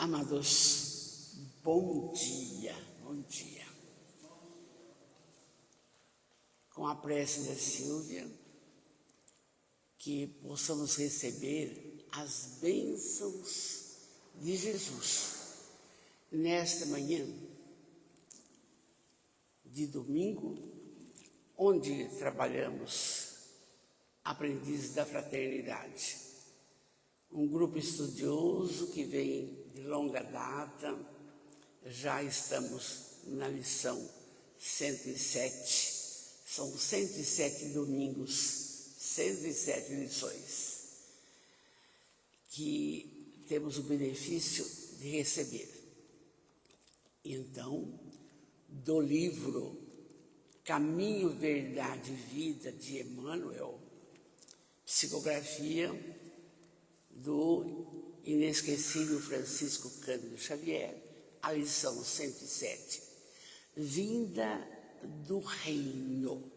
Amados, bom dia, bom dia. Com a prece da Silvia, que possamos receber as bênçãos de Jesus nesta manhã de domingo, onde trabalhamos Aprendizes da Fraternidade. Um grupo estudioso que vem de longa data, já estamos na lição 107, são 107 domingos, 107 lições, que temos o benefício de receber. Então, do livro Caminho, Verdade e Vida, de Emmanuel, psicografia do inesquecível Francisco Cândido Xavier, a lição 107, Vinda do Reino.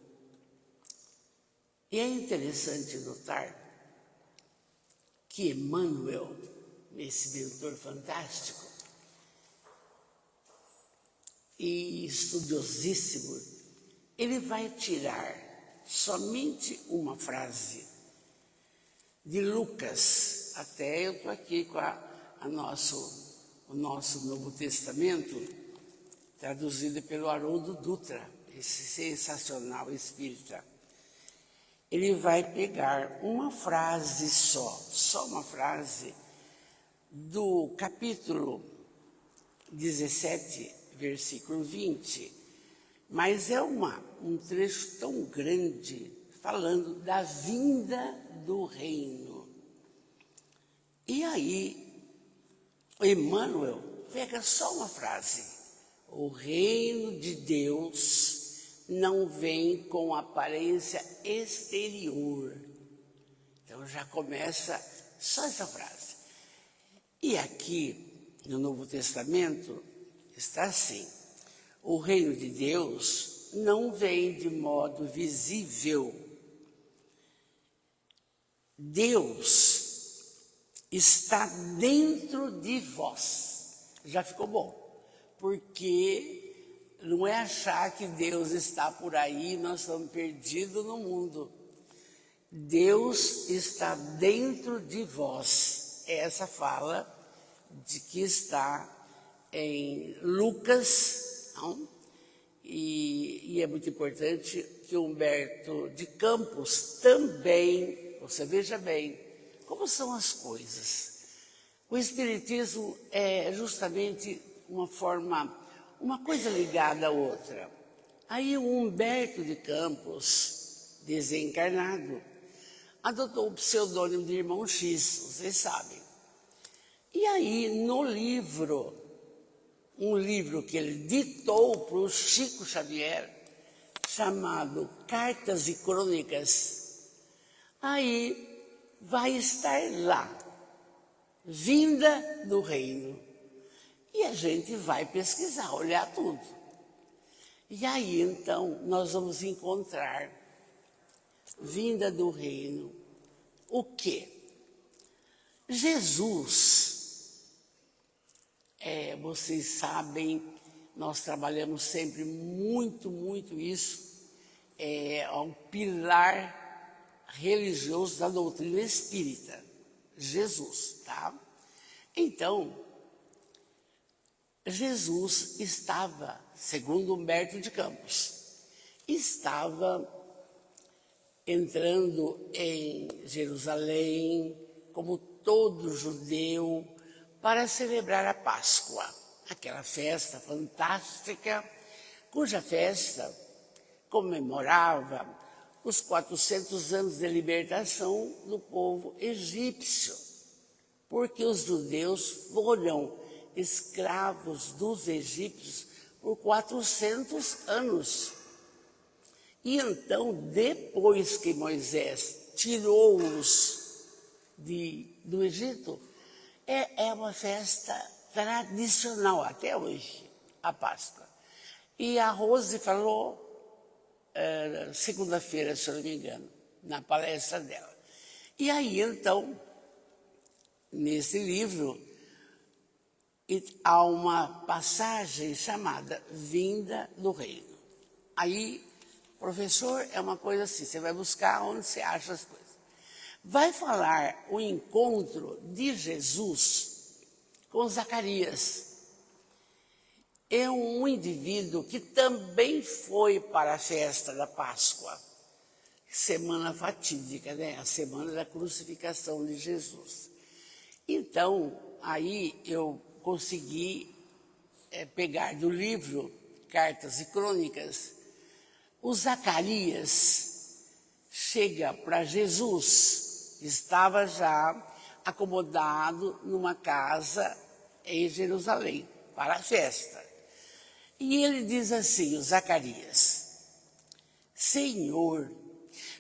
E é interessante notar que Emmanuel, esse mentor fantástico e estudiosíssimo, ele vai tirar somente uma frase de Lucas. Até eu estou aqui com o nosso Novo Testamento, traduzido pelo Haroldo Dutra, esse sensacional espírita. Ele vai pegar uma frase só uma frase, do capítulo 17, versículo 20, mas é um trecho tão grande, falando da vinda do reino. E aí, Emmanuel pega só uma frase: o reino de Deus não vem com aparência exterior. Então já começa só essa frase. E aqui, no Novo Testamento, está assim: o reino de Deus não vem de modo visível. Deus está dentro de vós. Já ficou bom, porque não é achar que Deus está por aí, nós estamos perdidos no mundo. Deus está dentro de vós. Essa fala de que está em Lucas, não? E é muito importante que Humberto de Campos também, você veja bem, como são as coisas. O Espiritismo é justamente uma coisa ligada à outra. Aí o Humberto de Campos, desencarnado, adotou o pseudônimo de Irmão X, vocês sabem. E aí, no livro, um livro que ele ditou para o Chico Xavier, chamado Cartas e Crônicas, aí vai estar lá, vinda do reino. E a gente vai pesquisar, olhar tudo. E aí, então, nós vamos encontrar vinda do reino. O quê? Jesus, vocês sabem, nós trabalhamos sempre muito isso, um pilar religioso da doutrina espírita, Jesus, tá? Então, Jesus estava, segundo Humberto de Campos, estava entrando em Jerusalém, como todo judeu, para celebrar a Páscoa, aquela festa fantástica, cuja festa comemorava os 400 anos de libertação do povo egípcio, porque os judeus foram escravos dos egípcios por 400 anos. E então, depois que Moisés tirou-os do Egito, é uma festa tradicional até hoje, a Páscoa. E a Rose falou, segunda-feira, se eu não me engano, na palestra dela. E aí, então, nesse livro, e há uma passagem chamada Vinda do Reino. Aí, professor, é uma coisa assim, você vai buscar onde você acha as coisas. Vai falar o encontro de Jesus com Zacarias. É um indivíduo que também foi para a festa da Páscoa, semana fatídica, né? A semana da crucificação de Jesus. Então, aí eu consegui pegar do livro Cartas e Crônicas, o Zacarias chega para Jesus, estava já acomodado numa casa em Jerusalém, para a festa. E ele diz assim, o Zacarias: Senhor,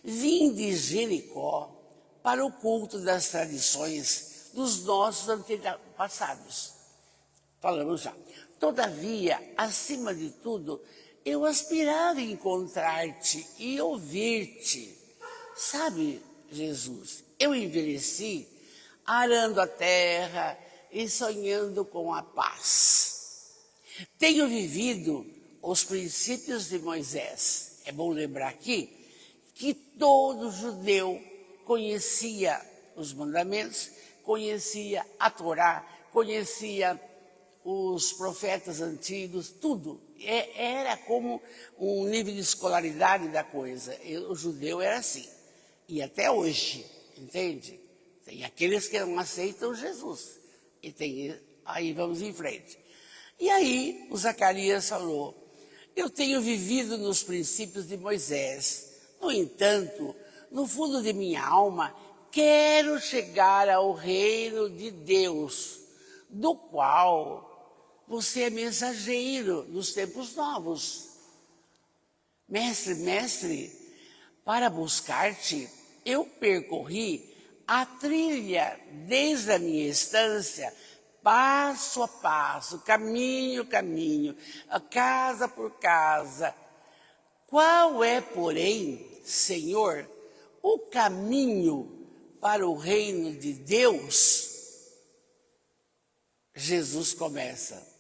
vim de Jericó para o culto das tradições dos nossos antepassados. Falamos já. Todavia, acima de tudo, eu aspirava a encontrar-te e ouvir-te. Sabe, Jesus, eu envelheci arando a terra e sonhando com a paz. Tenho vivido os princípios de Moisés. É bom lembrar aqui que todo judeu conhecia os mandamentos, conhecia a Torá, conhecia os profetas antigos, tudo. Era como um nível de escolaridade da coisa. O judeu era assim. E até hoje, entende? Tem aqueles que não aceitam Jesus. E tem, aí vamos em frente. E aí o Zacarias falou: eu tenho vivido nos princípios de Moisés. No entanto, no fundo de minha alma, quero chegar ao reino de Deus, do qual você é mensageiro nos tempos novos. Mestre, para buscar-te, eu percorri a trilha desde a minha estância, passo a passo, caminho, casa por casa. Qual é, porém, Senhor, o caminho para o reino de Deus? Jesus começa.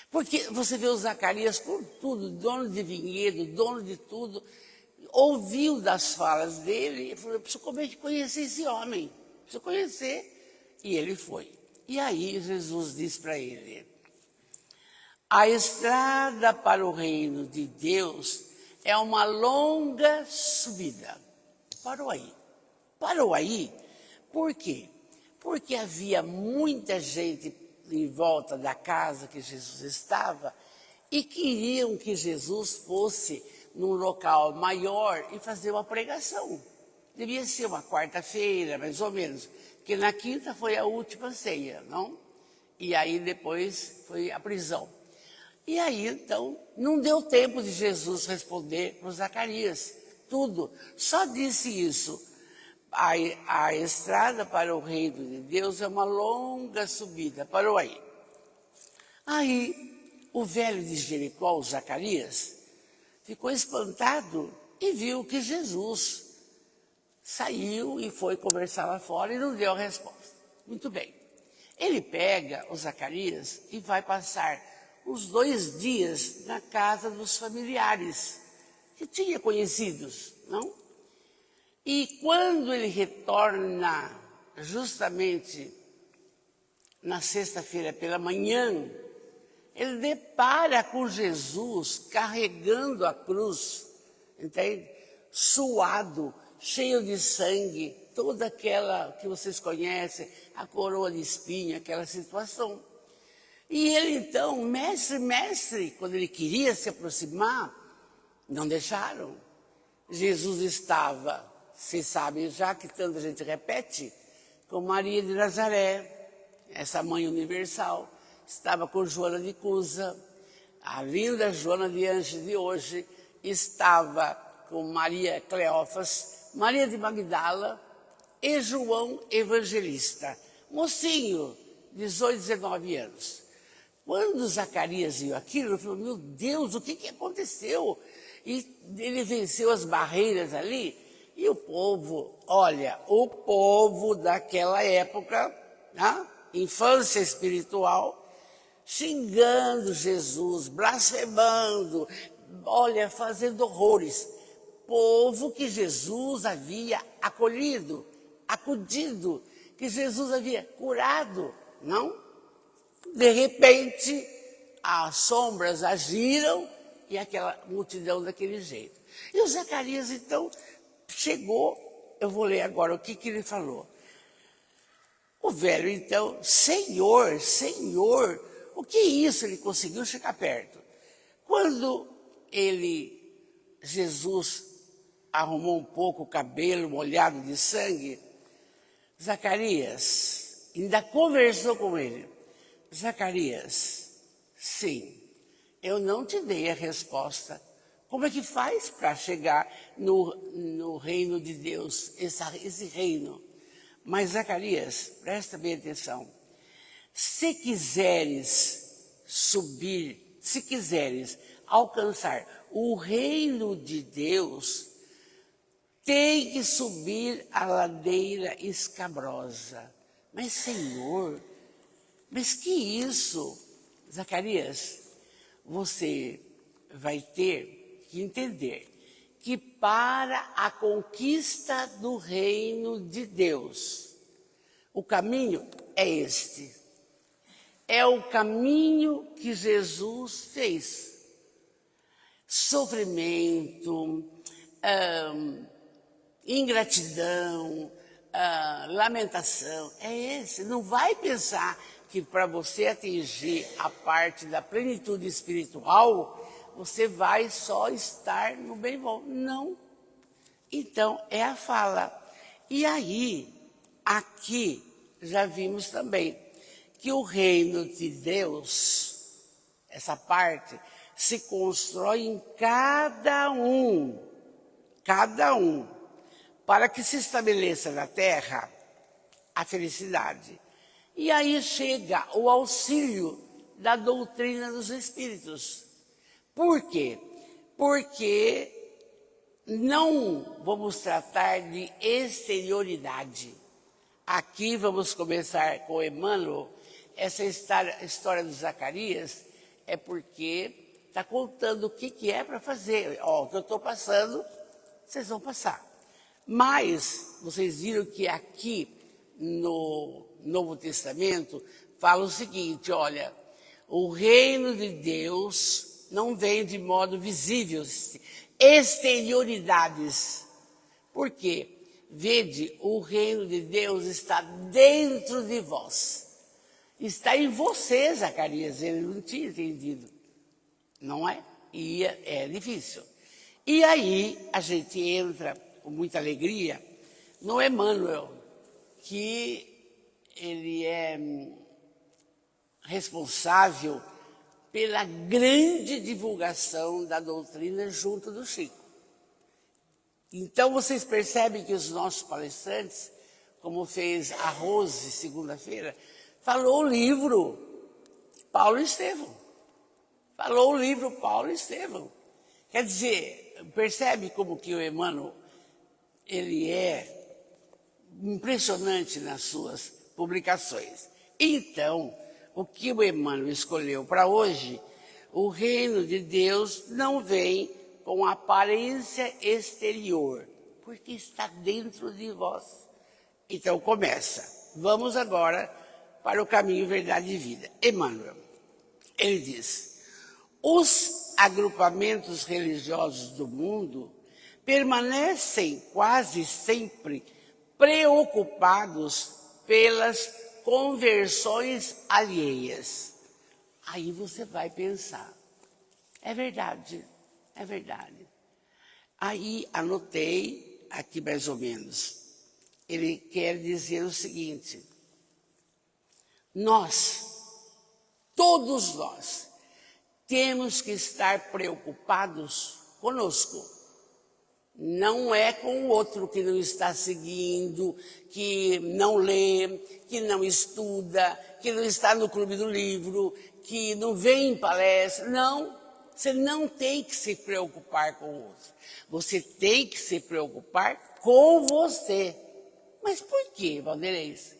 Porque você vê o Zacarias com tudo, dono de vinhedo, dono de tudo, ouviu das falas dele e falou: eu preciso conhecer esse homem, preciso conhecer. E ele foi. E aí Jesus diz para ele: a estrada para o reino de Deus é uma longa subida. Parou aí. Por quê? Porque havia muita gente em volta da casa que Jesus estava e queriam que Jesus fosse num local maior e fazer uma pregação. Devia ser uma quarta-feira, mais ou menos, porque na quinta foi a última ceia, não? E aí depois foi a prisão. E aí, então, não deu tempo de Jesus responder para Zacarias tudo. Só disse isso: a estrada para o reino de Deus é uma longa subida. Parou aí. Aí, o velho de Jericó, o Zacarias, ficou espantado e viu que Jesus saiu e foi conversar lá fora e não deu a resposta. Muito bem. Ele pega o Zacarias e vai passar os 2 dias na casa dos familiares, que tinha conhecidos, não? E quando ele retorna, justamente na sexta-feira pela manhã, ele depara com Jesus carregando a cruz, entende? Suado, cheio de sangue, toda aquela que vocês conhecem, a coroa de espinho, aquela situação. E ele então, mestre, quando ele queria se aproximar, não deixaram. Jesus estava, vocês sabem já que tanta gente repete, com Maria de Nazaré, essa mãe universal, estava com Joana de Cusa, a linda Joana de Anjos de hoje, estava com Maria Cleófas, Maria de Magdala e João Evangelista, mocinho, 18, 19 anos. Quando Zacarias viu aquilo, ele falou: meu Deus, o que aconteceu? E ele venceu as barreiras ali. E o povo, olha, o povo daquela época, né, infância espiritual, xingando Jesus, blasfemando, olha, fazendo horrores. Povo que Jesus havia acolhido, acudido, que Jesus havia curado, não? De repente, as sombras agiram e aquela multidão daquele jeito. E o Zacarias, então, chegou, eu vou ler agora o que ele falou. O velho, então, Senhor, Senhor, o que é isso? Ele conseguiu chegar perto. Quando Jesus arrumou um pouco o cabelo molhado de sangue, Zacarias ainda conversou com ele. Zacarias, sim, eu não te dei a resposta. Como é que faz para chegar no reino de Deus, esse reino? Mas, Zacarias, presta bem atenção. Se quiseres subir, se quiseres alcançar o reino de Deus, tem que subir a ladeira escabrosa. Mas, Senhor, mas que isso? Zacarias, você vai ter que entender que para a conquista do reino de Deus, o caminho é este. É o caminho que Jesus fez. Sofrimento, ingratidão, lamentação, é esse. Não vai pensar que para você atingir a parte da plenitude espiritual, você vai só estar no bem bom. Não. Então, é a fala. E aí, aqui, já vimos também que o reino de Deus, essa parte, se constrói em cada um, para que se estabeleça na terra a felicidade. E aí chega o auxílio da doutrina dos Espíritos. Por quê? Porque não vamos tratar de exterioridade. Aqui vamos começar com Emmanuel. Essa história do Zacarias é porque está contando o que é para fazer. Ó, o que eu estou passando, vocês vão passar. Mas vocês viram que aqui no Novo Testamento fala o seguinte, olha, o reino de Deus não vem de modo visível, exterioridades. Por quê? Vede, o reino de Deus está dentro de vós. Está em você, Zacarias. Ele não tinha entendido. Não é? E é difícil. E aí a gente entra com muita alegria no Emmanuel, que ele é responsável pela grande divulgação da doutrina junto do Chico. Então, vocês percebem que os nossos palestrantes, como fez a Rose, segunda-feira, falou o livro Paulo e Estevão. Falou o livro Paulo e Estevão. Quer dizer, percebe como que o Emmanuel, ele é impressionante nas suas publicações. Então, o que o Emmanuel escolheu para hoje, o reino de Deus não vem com aparência exterior, porque está dentro de vós. Então começa. Vamos agora para o caminho, verdade e vida. Emmanuel, ele diz, os agrupamentos religiosos do mundo permanecem quase sempre preocupados pelas conversões alheias. Aí você vai pensar, é verdade, é verdade. Aí anotei aqui mais ou menos. Ele quer dizer o seguinte, todos nós, temos que estar preocupados conosco. Não é com o outro que não está seguindo, que não lê, que não estuda, que não está no clube do livro, que não vem em palestra. Não, você não tem que se preocupar com o outro. Você tem que se preocupar com você. Mas por quê, Valdeirês?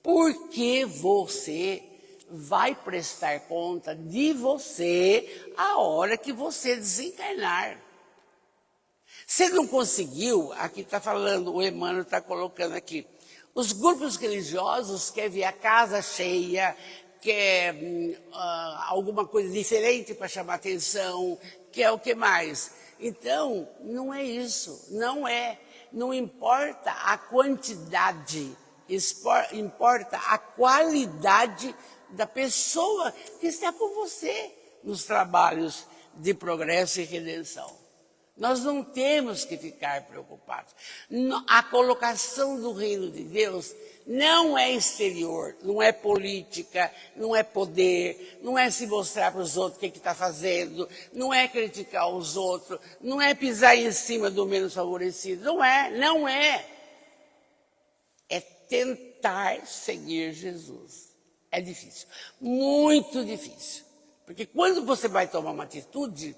Porque você vai prestar conta de você a hora que você desencarnar. Se não conseguiu, aqui está falando, o Emmanuel está colocando aqui, os grupos religiosos querem ver a casa cheia, quer alguma coisa diferente para chamar atenção, quer o que mais. Então, não é isso, não é. Não importa a quantidade, importa a qualidade da pessoa que está com você nos trabalhos de progresso e redenção. Nós não temos que ficar preocupados. A colocação do reino de Deus não é exterior, não é política, não é poder, não é se mostrar para os outros o que está fazendo, não é criticar os outros, não é pisar em cima do menos favorecido, não é. É tentar seguir Jesus. É difícil, muito difícil. Porque quando você vai tomar uma atitude,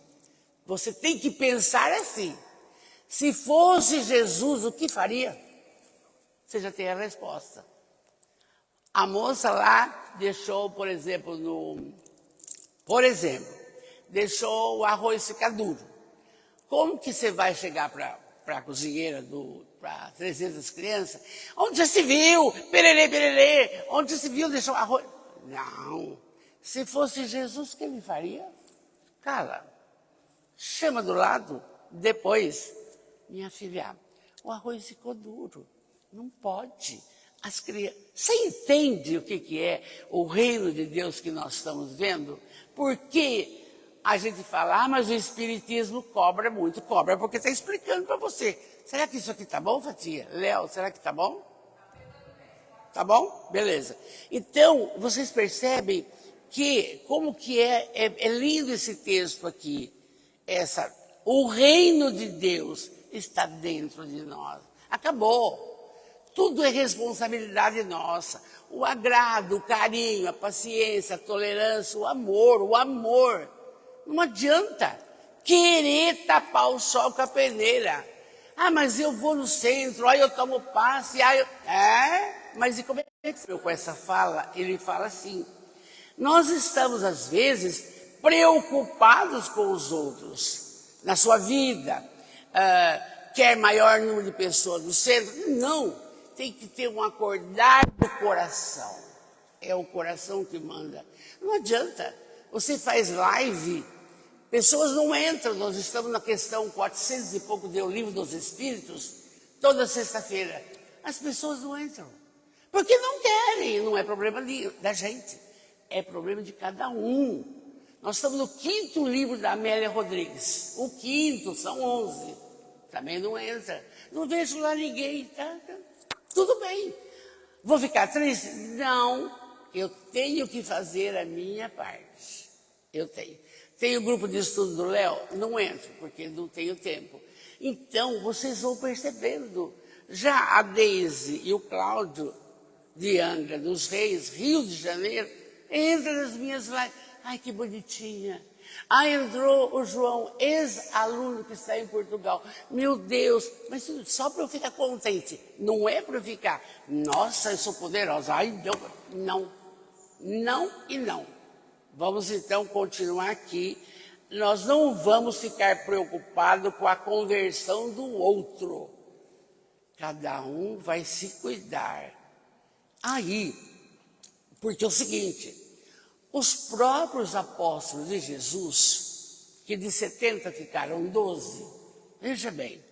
você tem que pensar assim, se fosse Jesus, o que faria? Você já tem a resposta. A moça lá deixou, por exemplo, deixou o arroz ficar duro. Como que você vai chegar para a cozinheira, para 300 crianças? Onde já se viu? Pererê, pererê. Onde já se viu deixou o arroz? Não. Se fosse Jesus, o que ele faria? Cala. Chama do lado, depois, minha filha, o arroz ficou duro, não pode. As crianças, você entende o que é o reino de Deus que nós estamos vendo? Porque a gente fala, mas o Espiritismo cobra muito, cobra porque está explicando para você. Será que isso aqui está bom, Fatia? Léo, será que está bom? Tá bom? Beleza. Então, vocês percebem que, como que é lindo esse texto aqui. O reino de Deus está dentro de nós. Acabou. Tudo é responsabilidade nossa. O agrado, o carinho, a paciência, a tolerância, o amor. Não adianta querer tapar o sol com a peneira. Ah, mas eu vou no centro, aí eu tomo passe, mas e como é que com essa fala? Ele fala assim, nós estamos às vezes preocupados com os outros, na sua vida, quer maior número de pessoas no centro? Não, tem que ter um acordar do coração, é o coração que manda. Não adianta, você faz live, pessoas não entram, nós estamos na questão 400 e pouco do Livro dos Espíritos, toda sexta-feira, as pessoas não entram, porque não querem, não é problema da gente, é problema de cada um. Nós estamos no 5º livro da Amélia Rodrigues. O 5º, são 11. Também não entra. Não vejo lá ninguém. Tá? Tudo bem. Vou ficar triste? Não. Eu tenho que fazer a minha parte. Eu tenho. Tem o grupo de estudo do Léo? Não entro, porque não tenho tempo. Então, vocês vão percebendo. Já a Deise e o Cláudio de Angra dos Reis, Rio de Janeiro, entra nas minhas lives. Ai, que bonitinha. Ah, entrou o João, ex-aluno que está em Portugal. Meu Deus, mas só para eu ficar contente. Não é para eu ficar, nossa, eu sou poderosa. Ai, não. Não e não. Vamos então continuar aqui. Nós não vamos ficar preocupados com a conversão do outro. Cada um vai se cuidar. Aí, porque é o seguinte... Os próprios apóstolos de Jesus, que de 70 ficaram 12, veja bem,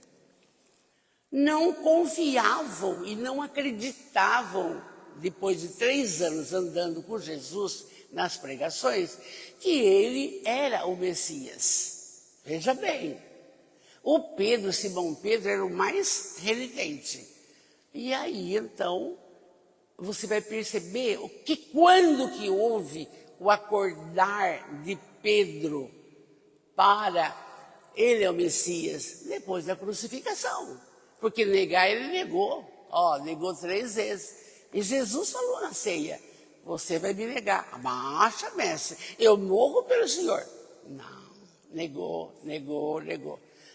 não confiavam e não acreditavam, depois de 3 anos andando com Jesus nas pregações, que ele era o Messias. Veja bem, Simão Pedro era o mais renitente. E aí, então, você vai perceber quando que houve o acordar de Pedro para ele é o Messias, depois da crucificação. Porque negar ele negou, negou 3 vezes. E Jesus falou na ceia, você vai me negar. Baixa, mestre, eu morro pelo Senhor. Não, negou.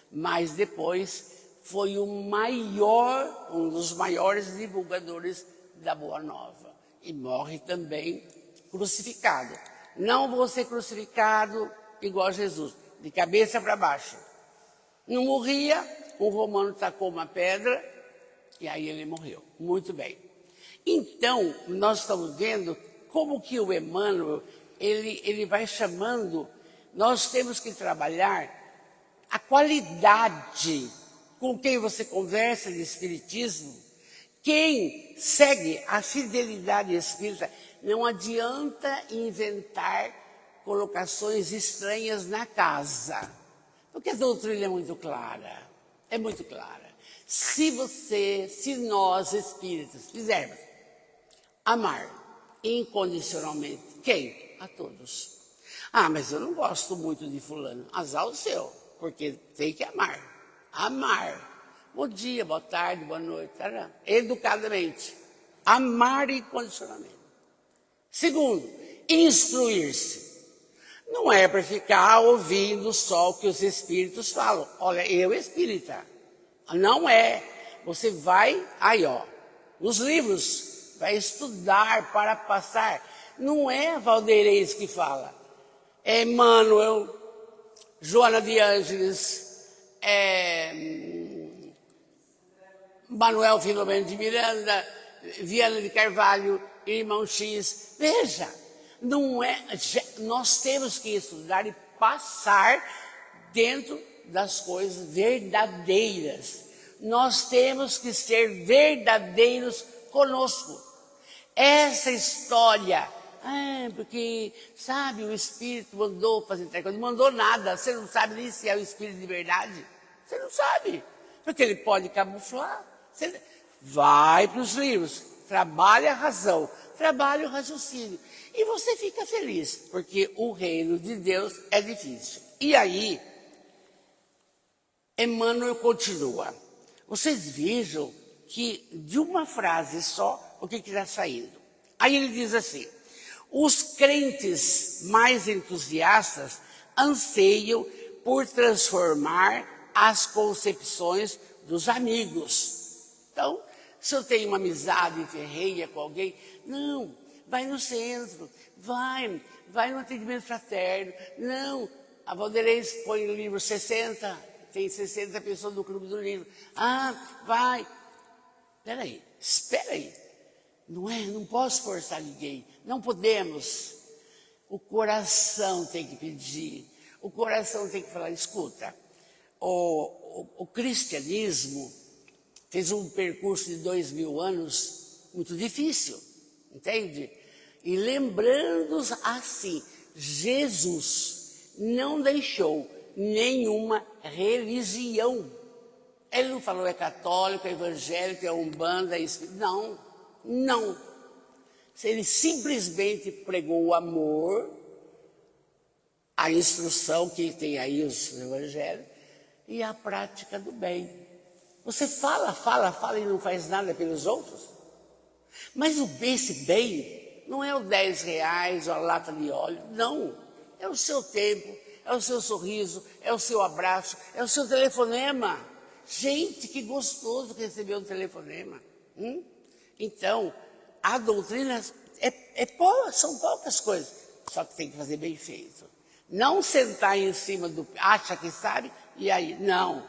Mas depois foi um dos maiores divulgadores da Boa Nova. E morre também crucificado. Não vou ser crucificado igual a Jesus, de cabeça para baixo. Não morria, um romano tacou uma pedra e aí ele morreu. Muito bem. Então, nós estamos vendo como que o Emmanuel, ele vai chamando, nós temos que trabalhar a qualidade com quem você conversa de espiritismo. Quem segue a fidelidade espírita, não adianta inventar colocações estranhas na casa, porque a doutrina é muito clara, é muito clara. Se nós espíritas fizermos amar incondicionalmente, quem? A todos. Ah, mas eu não gosto muito de fulano. Azar o seu, porque tem que amar. Amar. Bom dia, boa tarde, boa noite. Educadamente. Amar incondicionalmente. Segundo, instruir-se. Não é para ficar ouvindo só o que os espíritos falam. Olha, eu espírita. Não é. Você vai, aí ó, nos livros, vai estudar para passar. Não é Valdeirês que fala. É Emmanuel, Joana de Ângeles, Manuel Filomeno de Miranda, Viana de Carvalho, Irmão X. Veja, não é, nós temos que estudar e passar dentro das coisas verdadeiras. Nós temos que ser verdadeiros conosco. Essa história, porque, sabe, o Espírito mandou fazer tal coisa. Não mandou nada, você não sabe nem se é o Espírito de verdade. Você não sabe, porque ele pode camuflar. Você vai para os livros, trabalha a razão, trabalha o raciocínio. E você fica feliz, porque o reino de Deus é difícil. E aí, Emmanuel continua. Vocês vejam que de uma frase só, o que está saindo? Aí ele diz assim: os crentes mais entusiastas anseiam por transformar as concepções dos amigos. Então, se eu tenho uma amizade ferrenha com alguém, não, vai no centro, vai no atendimento fraterno. Não, a Valdeirês põe no livro 60, tem 60 pessoas no clube do livro. Vai. Espera aí. Não posso forçar ninguém. Não podemos. O coração tem que pedir. O coração tem que falar, escuta, o cristianismo fez um percurso de 2000 anos muito difícil, entende? E lembrando assim, Jesus não deixou nenhuma religião. Ele não falou é católico, é evangélico, é umbanda, é espírita. Não. Ele simplesmente pregou o amor, a instrução que tem aí os evangelhos, e a prática do bem. Você fala e não faz nada pelos outros. Mas esse bem não é o 10 reais ou a lata de óleo, não. É o seu tempo, é o seu sorriso, é o seu abraço, é o seu telefonema. Gente, que gostoso receber um telefonema. Então, a doutrina são poucas coisas, só que tem que fazer bem feito. Não sentar em cima acha que sabe, e aí, não.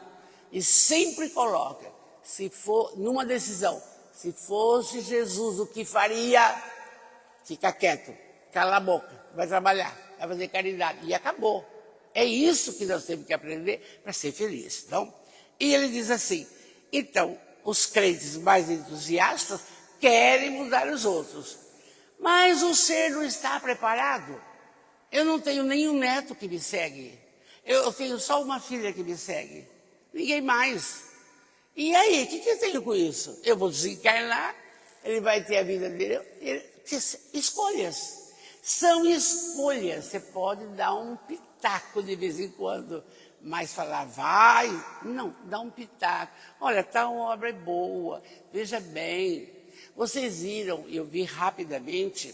E sempre coloca, se for numa decisão, se fosse Jesus o que faria, fica quieto, cala a boca, vai trabalhar, vai fazer caridade, e acabou. É isso que nós temos que aprender para ser feliz. Então, e ele diz assim, então, os crentes mais entusiastas querem mudar os outros, mas o ser não está preparado. Eu não tenho nenhum neto que me segue, eu tenho só uma filha que me segue, ninguém mais. E aí, o que eu tenho com isso? Eu vou desencarnar, ele vai ter a vida dele. Escolhas. São escolhas. Você pode dar um pitaco de vez em quando, mas falar, não, dá um pitaco. Olha, tal obra é boa, veja bem. Vocês viram, eu vi rapidamente,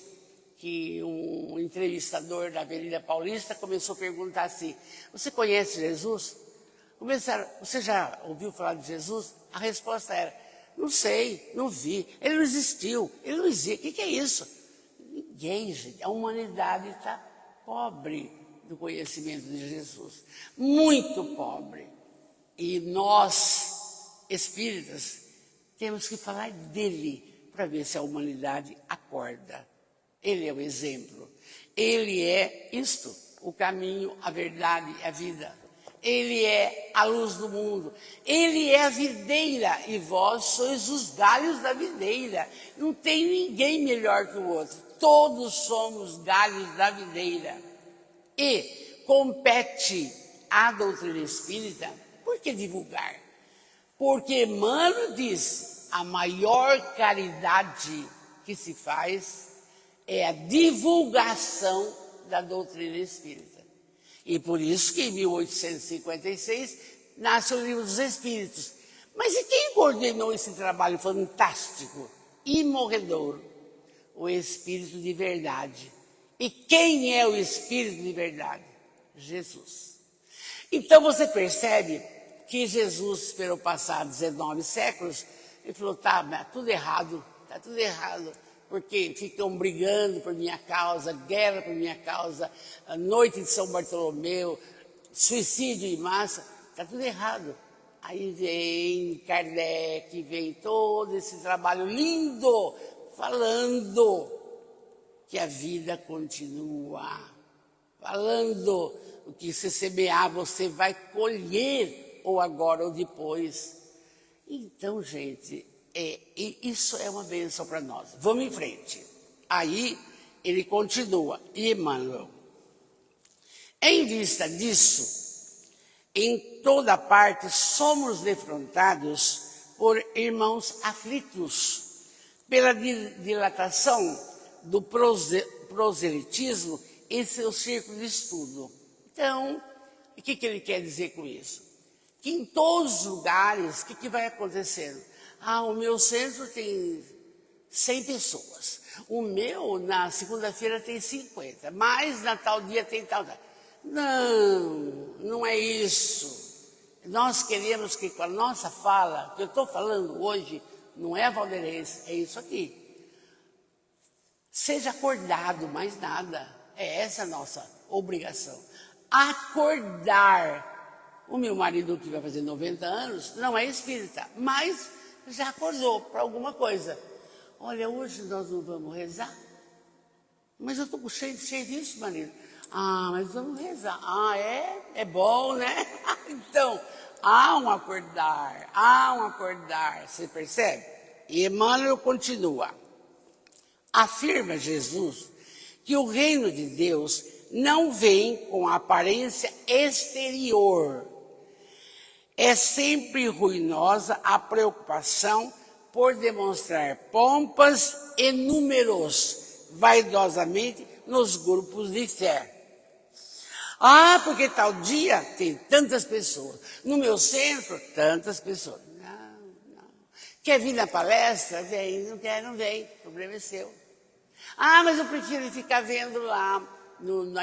que um entrevistador da Avenida Paulista começou a perguntar assim, você conhece Jesus? Você já ouviu falar de Jesus? A resposta era, não sei, não vi, ele não existiu, ele não existe. O que é isso? Ninguém, gente. A humanidade está pobre do conhecimento de Jesus. Muito pobre. E nós, espíritas, temos que falar dele para ver se a humanidade acorda. Ele é o exemplo. Ele é isto, o caminho, a verdade e a vida. Ele é a luz do mundo. Ele é a videira e vós sois os galhos da videira. Não tem ninguém melhor que o outro. Todos somos galhos da videira. E compete à doutrina espírita, por que divulgar? Porque Emmanuel diz, a maior caridade que se faz é a divulgação da doutrina espírita. E por isso que em 1856 nasce o Livro dos Espíritos. Mas e quem coordenou esse trabalho fantástico e morredor? O Espírito de verdade. E quem é o Espírito de verdade? Jesus. Então você percebe que Jesus esperou passar 19 séculos e falou, tá tudo errado, porque ficam brigando por minha causa, guerra por minha causa, a noite de São Bartolomeu, suicídio em massa, está tudo errado. Aí vem Kardec, vem todo esse trabalho lindo, falando que a vida continua, falando o que você semear você vai colher, ou agora ou depois. Então, gente, isso é uma bênção para nós. Vamos em frente. Aí ele continua, e Emmanuel. Em vista disso, em toda parte somos defrontados por irmãos aflitos, pela dilatação do proselitismo em seu círculo de estudo. Então, o que ele quer dizer com isso? Que em todos os lugares, o que vai acontecendo? O meu centro tem 100 pessoas. O meu, na segunda-feira, tem 50. Mas na tal dia tem tal. Não é isso. Nós queremos que com a nossa fala, que eu estou falando hoje, não é valderense, é isso aqui. Seja acordado, mais nada. É essa a nossa obrigação. Acordar. O meu marido, que vai fazer 90 anos, não é espírita, mas já acordou para alguma coisa. Olha, hoje nós não vamos rezar? Mas eu estou cheio de serviço, marido. Mas vamos rezar. É bom, né? Então, há um acordar, você percebe? E Emmanuel continua. Afirma Jesus que o reino de Deus não vem com a aparência exterior. É sempre ruinosa a preocupação por demonstrar pompas e números vaidosamente nos grupos de fé. Porque tal dia tem tantas pessoas. No meu centro, tantas pessoas. Não. Quer vir na palestra? Vem. Não quer, não vem. O problema é seu. Mas eu prefiro ficar vendo lá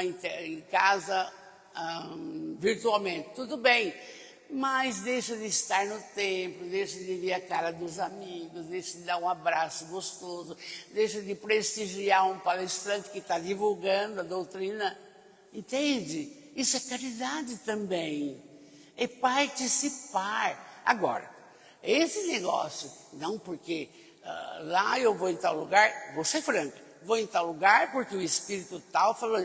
em casa virtualmente. Tudo bem. Mas deixa de estar no templo, deixa de ver a cara dos amigos, deixa de dar um abraço gostoso, deixa de prestigiar um palestrante que está divulgando a doutrina. Entende? Isso é caridade também. É participar. Agora, esse negócio, não porque lá eu vou em tal lugar, vou ser franca, vou em tal lugar porque o espírito tal falou,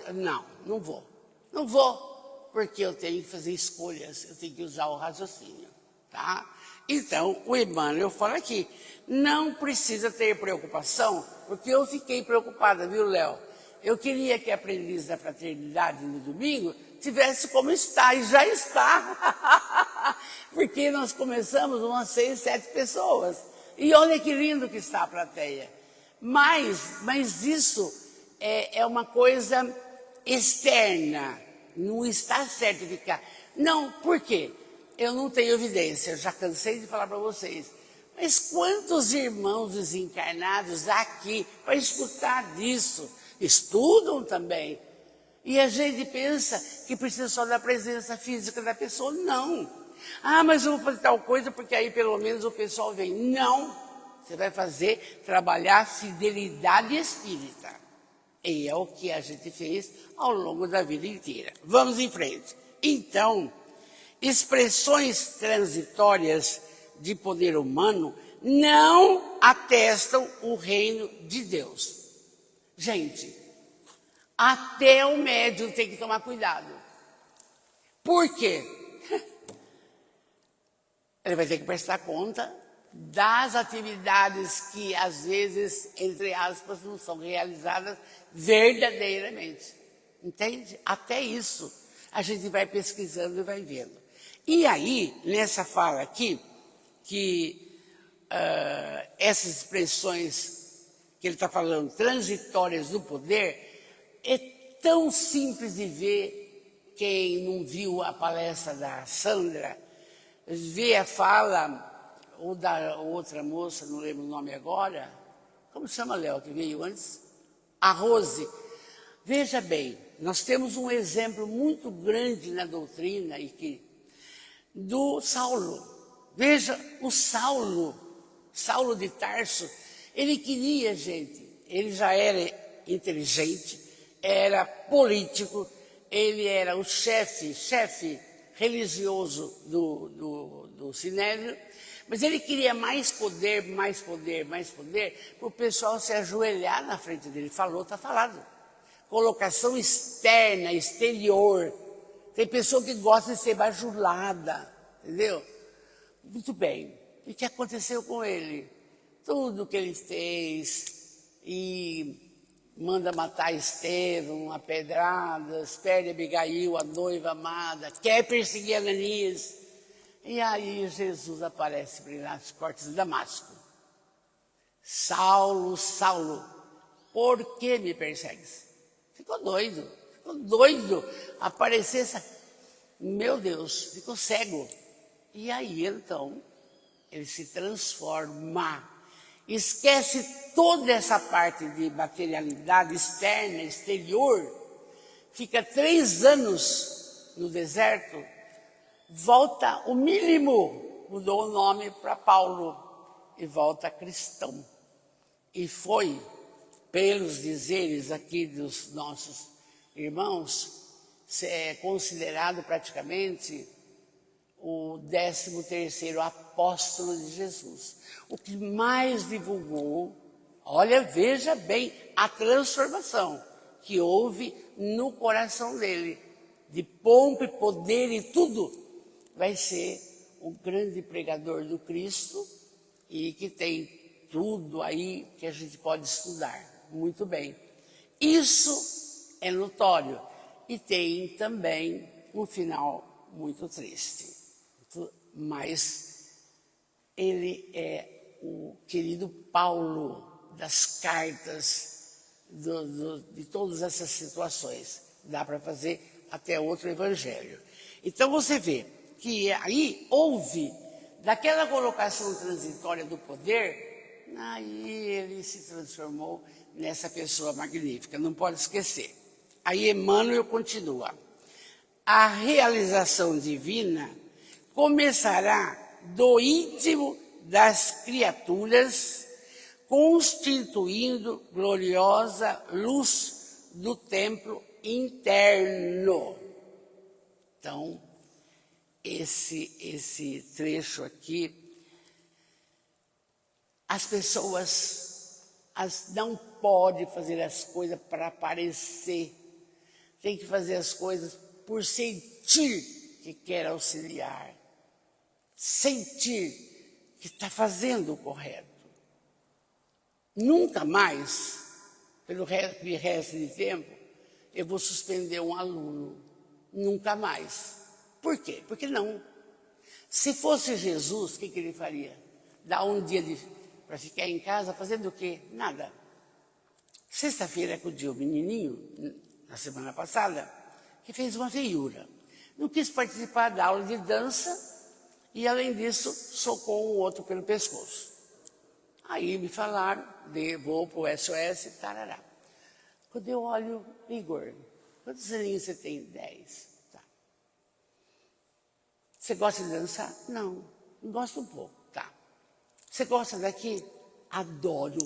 não vou. Não vou. Porque eu tenho que fazer escolhas, eu tenho que usar o raciocínio, tá? Então, o Emmanuel fala aqui, não precisa ter preocupação, porque eu fiquei preocupada, viu, Léo? Eu queria que a aprendiz da fraternidade no domingo tivesse como está, e já está. Porque nós começamos umas 6, 7 pessoas. E olha que lindo que está a plateia. Mas isso é uma coisa externa. Não está certificado. Não, por quê? Eu não tenho evidência, eu já cansei de falar para vocês. Mas quantos irmãos desencarnados aqui para escutar disso? Estudam também. E a gente pensa que precisa só da presença física da pessoa. Não. Mas eu vou fazer tal coisa porque aí pelo menos o pessoal vem. Não. Você vai trabalhar fidelidade espírita. E é o que a gente fez ao longo da vida inteira. Vamos em frente. Então, expressões transitórias de poder humano não atestam o reino de Deus. Gente, até o médium tem que tomar cuidado. Por quê? Ele vai ter que prestar conta das atividades que, às vezes, entre aspas, não são realizadas verdadeiramente. Entende? Até isso a gente vai pesquisando e vai vendo. E aí, nessa fala aqui, que essas expressões que ele está falando, transitórias do poder, é tão simples de ver. Quem não viu a palestra da Sandra, vê a fala, ou da outra moça, não lembro o nome agora, como chama, Léo, que veio antes? A Rose. Veja bem, nós temos um exemplo muito grande na doutrina do Saulo. Veja, o Saulo de Tarso, ele queria, gente, ele já era inteligente, era político, ele era o chefe religioso do Sinédrio, mas ele queria mais poder, para o pessoal se ajoelhar na frente dele. Falou, está falado. Colocação externa, exterior. Tem pessoa que gosta de ser bajulada, entendeu? Muito bem. E o que aconteceu com ele? Tudo que ele fez, e manda matar Estevão a pedradas, perde Abigail, a noiva amada, quer perseguir Ananias. E aí Jesus aparece para ele nas portas de Damasco. Saulo, Saulo, por que me persegues? Ficou doido. Aparecesse, meu Deus, ficou cego. E aí então, ele se transforma, esquece toda essa parte de materialidade externa, exterior, fica 3 anos no deserto, volta o mínimo, mudou o nome para Paulo e volta cristão. E foi, pelos dizeres aqui dos nossos irmãos, considerado praticamente o 13º apóstolo de Jesus. O que mais divulgou, olha, veja bem a transformação que houve no coração dele, de pompa e poder e tudo, vai ser o grande pregador do Cristo e que tem tudo aí que a gente pode estudar. Muito bem. Isso é notório e tem também um final muito triste. Mas ele é o querido Paulo das cartas, de todas essas situações. Dá para fazer até outro evangelho. Então você vê que aí houve, daquela colocação transitória do poder, aí ele se transformou nessa pessoa magnífica, não pode esquecer. Aí Emmanuel continua. A realização divina começará do íntimo das criaturas, constituindo gloriosa luz do templo interno. Então, esse trecho aqui, as pessoas não podem fazer as coisas para aparecer, tem que fazer as coisas por sentir que quer auxiliar, sentir que está fazendo o correto. Nunca mais, pelo resto de tempo, eu vou suspender um aluno. Nunca mais. Por quê? Porque não. Se fosse Jesus, o que ele faria? Dar um dia para ficar em casa fazendo o quê? Nada. Sexta-feira acudiu o menininho, na semana passada, que fez uma feiura. Não quis participar da aula de dança e, além disso, socou um outro pelo pescoço. Aí me falaram, vou para o SOS, tarará. Quando eu olho, Igor, quantos aninhos você tem? 10. Tá. Você gosta de dançar? Não, gosto um pouco. Tá. Você gosta daqui? Adoro.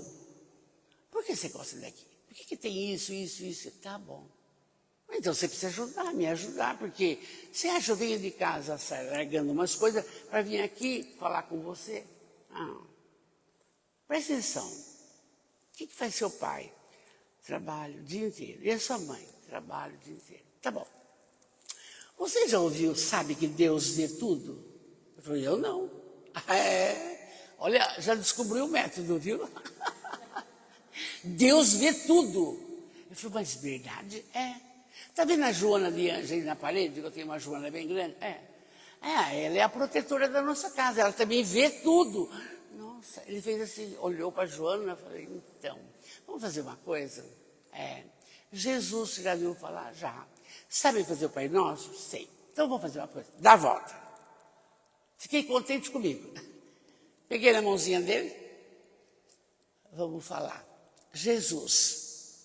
Por que você gosta daqui? por que tem isso? Tá bom. Então você precisa me ajudar, porque você acha que eu venho de casa largando umas coisas para vir aqui falar com você? Não. Presta atenção. O que faz seu pai? Trabalho o dia inteiro. E a sua mãe? Trabalho o dia inteiro. Tá bom. Você já ouviu, sabe que Deus vê tudo? Eu falei, eu não. Olha, já descobriu o método, viu? Deus vê tudo. Eu falei, mas verdade? Está vendo a Joana de Ângela aí na parede? Eu tenho uma Joana bem grande? Ela é a protetora da nossa casa. Ela também vê tudo. Nossa, ele fez assim, olhou para a Joana e falei, então, vamos fazer uma coisa? Jesus, você já viu falar? Já. Sabe fazer o Pai Nosso? Sei. Então vamos fazer uma coisa. Dá a volta. Fiquei contente comigo. Peguei na mãozinha dele. Vamos falar. Jesus,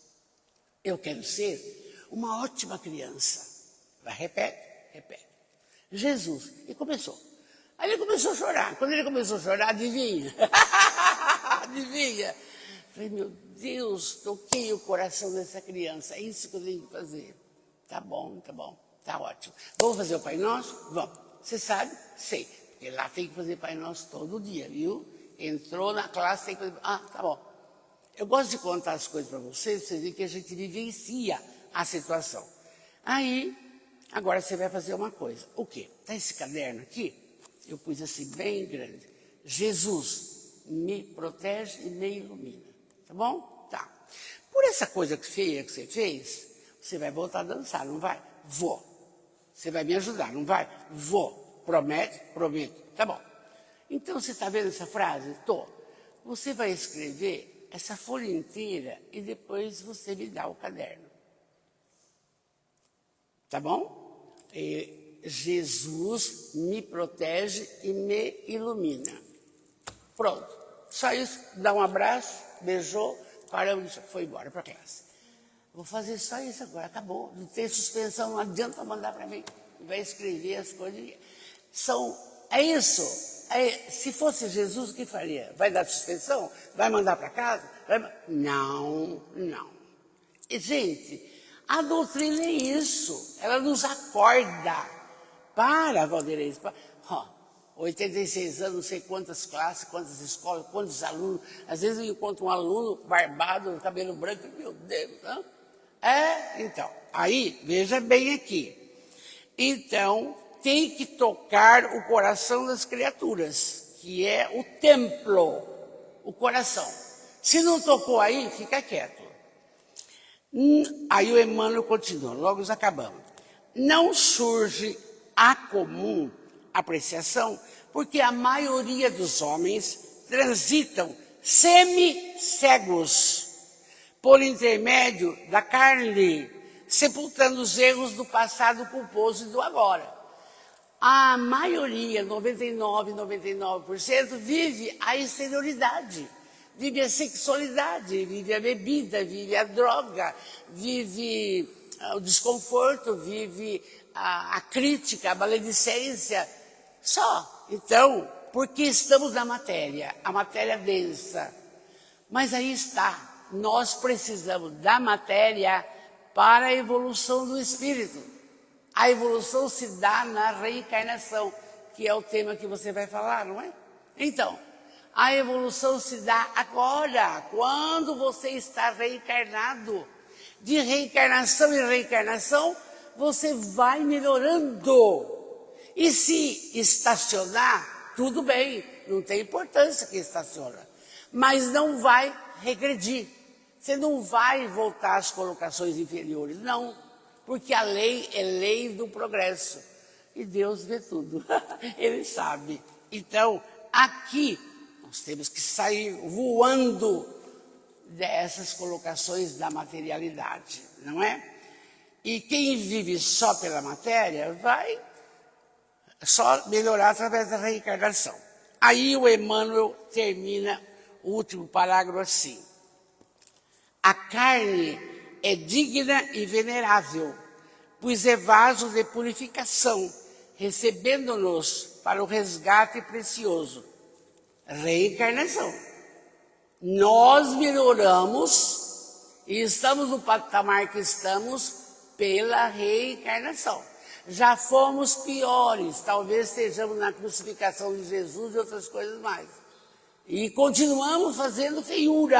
eu quero ser uma ótima criança. Vai, repete. Jesus. E começou. Aí ele começou a chorar. Quando ele começou a chorar, adivinha? Adivinha? Falei, meu Deus, toquei o coração dessa criança. É isso que eu tenho que fazer. Tá bom, tá ótimo. Vamos fazer o Pai Nosso? Vamos. Você sabe? Sei. Porque lá tem que fazer Pai Nosso todo dia, viu? Entrou na classe, tem que fazer... tá bom. Eu gosto de contar as coisas para vocês verem que a gente vivencia a situação. Aí, agora você vai fazer uma coisa. O quê? Tá esse caderno aqui? Eu pus assim bem grande. Jesus me protege e me ilumina. Tá bom? Tá. Por essa coisa feia que você fez, você vai voltar a dançar, não vai? Vou. Você vai me ajudar, não vai? Vou. Promete? Prometo. Tá bom. Então, você está vendo essa frase? Tô. Você vai escrever essa folha inteira e depois você me dá o caderno. Tá bom? Jesus me protege e me ilumina. Pronto. Só isso. Dá um abraço, beijou, paramos, foi embora para a classe. Vou fazer só isso agora, acabou. Não tem suspensão, não adianta mandar para mim. Vai escrever as coisas. É isso. Se fosse Jesus, o que faria? Vai dar suspensão? Vai mandar para casa? Não. E, gente, a doutrina é isso. Ela nos acorda. Para, Valdeirês. 86 anos, não sei quantas classes, quantas escolas, quantos alunos. Às vezes eu encontro um aluno barbado, cabelo branco, meu Deus. Não? Então, aí, veja bem aqui. Então, tem que tocar o coração das criaturas, que é o templo, o coração. Se não tocou aí, fica quieto. Aí o Emmanuel continua, logo acabamos. Não surge a comum apreciação, porque a maioria dos homens transitam semi-cegos por intermédio da carne, sepultando os erros do passado culposo e do agora. A maioria, 99%, vive a exterioridade, vive a sexualidade, vive a bebida, vive a droga, vive o desconforto, vive a crítica, a maledicência, só. Então, porque estamos na matéria, a matéria densa. Mas aí está, nós precisamos da matéria para a evolução do espírito. A evolução se dá na reencarnação, que é o tema que você vai falar, não é? Então, a evolução se dá agora, quando você está reencarnado. De reencarnação em reencarnação, você vai melhorando. E se estacionar, tudo bem, não tem importância que estaciona. Mas não vai regredir. Você não vai voltar às colocações inferiores, não. Porque a lei é lei do progresso. E Deus vê tudo. Ele sabe. Então, aqui, nós temos que sair voando dessas colocações da materialidade, não é? E quem vive só pela matéria vai só melhorar através da reencarnação. Aí o Emmanuel termina o último parágrafo assim. A carne é digna e venerável, pois é vaso de purificação, recebendo-nos para o resgate precioso. Reencarnação. Nós melhoramos E estamos no patamar que estamos pela reencarnação. Já fomos piores, talvez estejamos na crucificação de Jesus e outras coisas mais. E continuamos fazendo feiura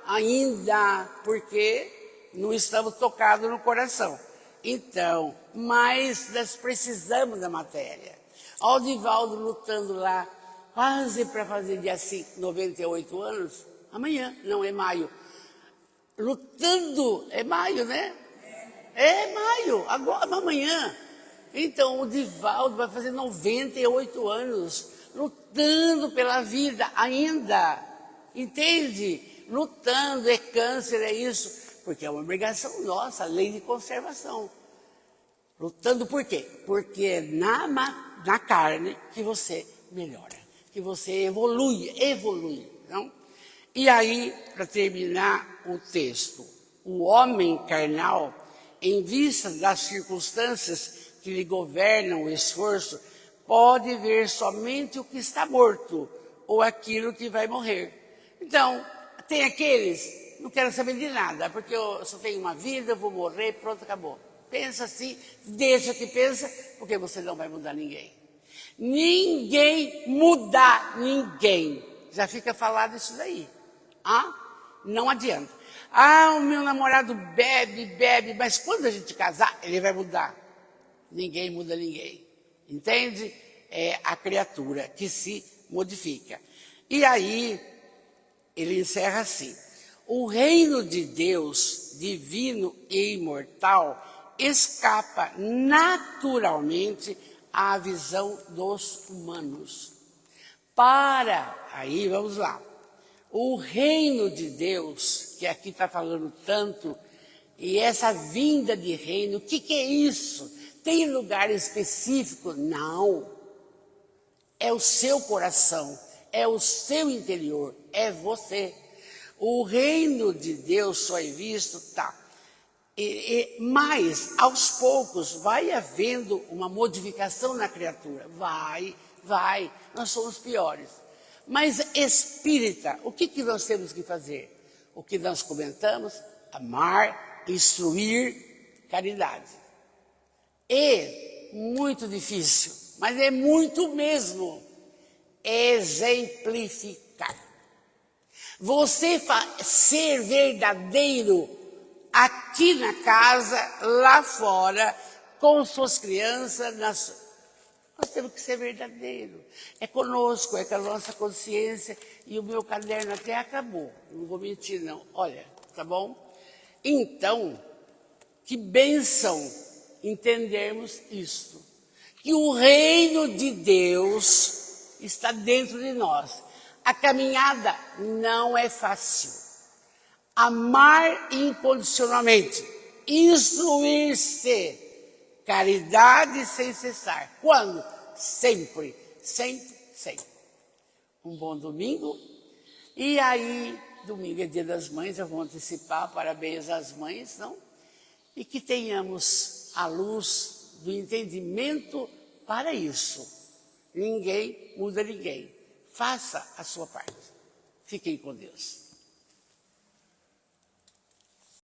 ainda, porque não estamos tocados no coração. Então, mas nós precisamos da matéria. Olha o Divaldo lutando lá, quase para fazer dia 5, 98 anos, amanhã, não é maio. Lutando, é maio, né? É maio, agora, amanhã. Então, o Divaldo vai fazer 98 anos, lutando pela vida ainda, entende? Lutando, é câncer, é isso, porque é uma obrigação nossa, lei de conservação. Lutando por quê? Porque é na carne que você melhora, que você evolui, não? E aí, para terminar o texto, o homem carnal, em vista das circunstâncias que lhe governam o esforço, pode ver somente o que está morto ou aquilo que vai morrer. Então, tem aqueles, não quero saber de nada, porque eu só tenho uma vida, eu vou morrer, pronto, acabou. Pensa assim, deixa que pensa, porque você não vai mudar ninguém. Ninguém muda ninguém. Já fica falado isso daí. Não adianta. O meu namorado bebe, mas quando a gente casar, ele vai mudar. Ninguém muda ninguém. Entende? É a criatura que se modifica. E aí, ele encerra assim. O reino de Deus, divino e imortal, escapa naturalmente à visão dos humanos. Aí, vamos lá. O reino de Deus, que aqui está falando tanto, e essa vinda de reino, o que é isso? Tem lugar específico? Não. É o seu coração, é o seu interior, é você. O reino de Deus só é visto, mas aos poucos vai havendo uma modificação na criatura. Vai, nós somos piores. Mas espírita, o que nós temos que fazer? O que nós comentamos? Amar, instruir, caridade. Muito difícil, mas é muito mesmo, exemplificar. Você ser verdadeiro aqui na casa, lá fora, com suas crianças, nós temos que ser verdadeiro. É conosco, é com a nossa consciência. E o meu caderno até acabou. Não vou mentir, não. Olha, tá bom? Então, que bênção entendermos isto. Que o reino de Deus está dentro de nós. A caminhada não é fácil. Amar incondicionalmente. Instruir-se. Caridade sem cessar. Quando? Sempre. Um bom domingo. E aí, domingo é dia das mães, eu vou antecipar, parabéns às mães, não? E que tenhamos a luz do entendimento para isso. Ninguém muda ninguém. Faça a sua parte. Fiquem com Deus.